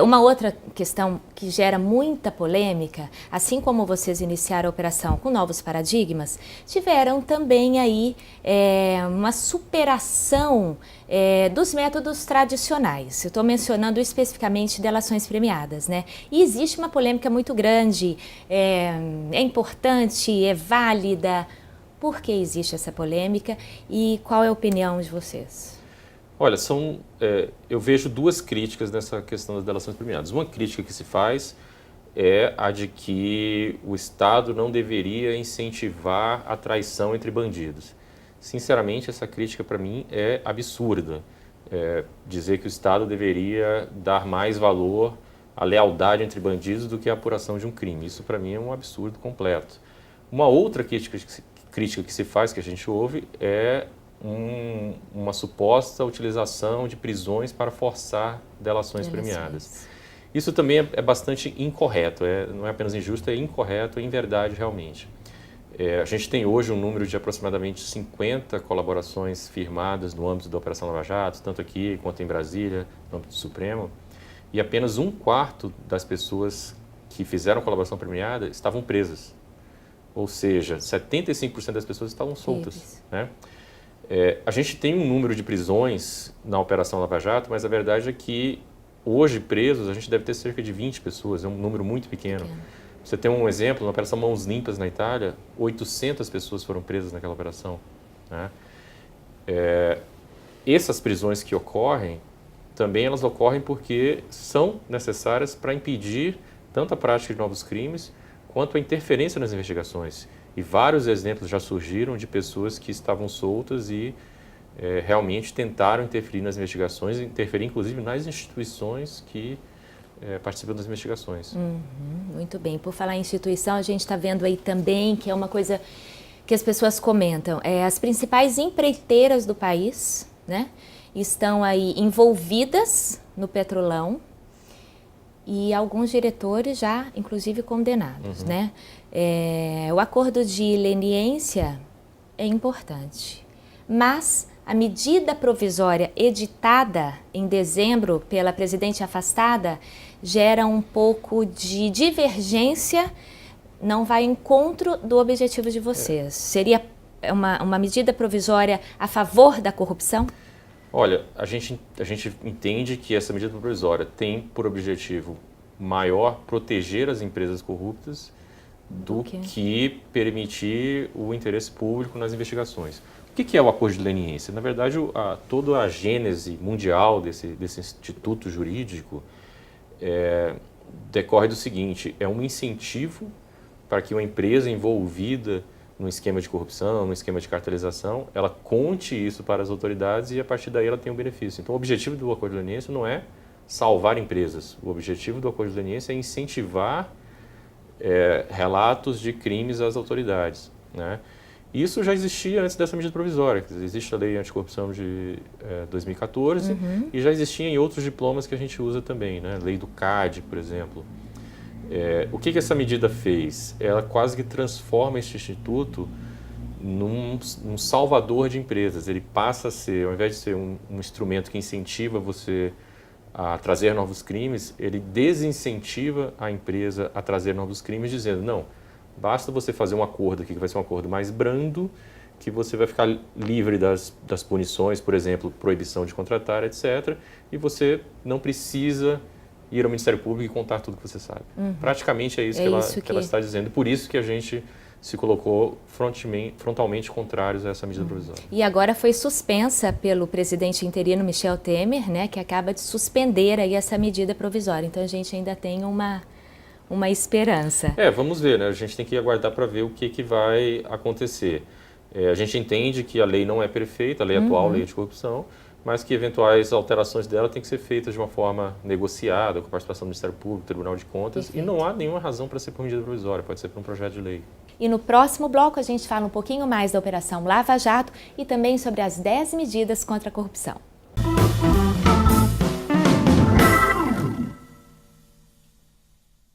Uma outra questão que gera muita polêmica, assim como vocês iniciaram a operação com novos paradigmas, tiveram também aí uma superação dos métodos tradicionais. Eu estou mencionando especificamente delações premiadas, né? E existe uma polêmica muito grande, é importante, é válida. Por que existe essa polêmica e qual é a opinião de vocês? Olha, eu vejo duas críticas nessa questão das delações premiadas. Uma crítica que se faz é a de que o Estado não deveria incentivar a traição entre bandidos. Sinceramente, essa crítica para mim é absurda. Dizer que o Estado deveria dar mais valor à lealdade entre bandidos do que à apuração de um crime. Isso para mim é um absurdo completo. Uma outra crítica que se faz, que a gente ouve, é uma suposta utilização de prisões para forçar delações premiadas. Isso também é bastante incorreto, não é apenas injusto, é incorreto, é inverdade realmente. A gente tem hoje um número de aproximadamente 50 colaborações firmadas no âmbito da Operação Lava Jato, tanto aqui quanto em Brasília, no âmbito do Supremo, e apenas 1/4 das pessoas que fizeram colaboração premiada estavam presas. Ou seja, 75% das pessoas estavam soltas, né? A gente tem um número de prisões na Operação Lava Jato, mas a verdade é que hoje presos a gente deve ter cerca de 20 pessoas, é um número muito pequeno. Você tem um exemplo, na Operação Mãos Limpas na Itália, 800 pessoas foram presas naquela operação, né? Essas prisões que ocorrem, também elas ocorrem porque são necessárias para impedir tanto a prática de novos crimes quanto a interferência nas investigações. E vários exemplos já surgiram de pessoas que estavam soltas e realmente tentaram interferir nas investigações, interferir inclusive nas instituições que participam das investigações. Muito bem. Por falar em instituição, a gente está vendo aí também que é uma coisa que as pessoas comentam. As principais empreiteiras do país, né, estão aí envolvidas no Petrolão, e alguns diretores já, inclusive, condenados, né? O acordo de leniência é importante, mas a medida provisória editada em dezembro pela presidente afastada gera um pouco de divergência, não vai em encontro do objetivo de vocês. Seria uma medida provisória a favor da corrupção? Olha, a gente entende que essa medida provisória tem por objetivo maior proteger as empresas corruptas do que permitir o interesse público nas investigações. O que é o acordo de leniência? Na verdade, toda a gênese mundial desse instituto jurídico decorre do seguinte: é um incentivo para que uma empresa envolvida num esquema de corrupção, num esquema de cartelização, ela conte isso para as autoridades e a partir daí ela tem um benefício. Então o objetivo do acordo de leniência não é salvar empresas. O objetivo do acordo de leniência é incentivar relatos de crimes às autoridades, né? Isso já existia antes dessa medida provisória. Existe a Lei Anticorrupção de 2014 e já existia em outros diplomas que a gente usa também, né? Lei do CAD, por exemplo. O que essa medida fez? Ela quase que transforma esse instituto num salvador de empresas. Ele passa a ser, ao invés de ser um instrumento que incentiva você a trazer novos crimes, ele desincentiva a empresa a trazer novos crimes, dizendo: não, basta você fazer um acordo aqui que vai ser um acordo mais brando, que você vai ficar livre das punições, por exemplo, proibição de contratar, etc. E você não precisa ir ao Ministério Público e contar tudo que você sabe. Praticamente é isso que ela está dizendo. Por isso que a gente se colocou frontalmente contrários a essa medida provisória. E agora foi suspensa pelo presidente interino Michel Temer, né, que acaba de suspender aí essa medida provisória. Então a gente ainda tem uma esperança. Vamos ver, né? A gente tem que aguardar para ver o que vai acontecer. A gente entende que a lei não é perfeita, a lei atual, a lei anticorrupção, mas que eventuais alterações dela têm que ser feitas de uma forma negociada, com a participação do Ministério Público, Tribunal de Contas, e não há nenhuma razão para ser por medida provisória, pode ser por um projeto de lei. E no próximo bloco a gente fala um pouquinho mais da Operação Lava Jato e também sobre as 10 medidas contra a corrupção.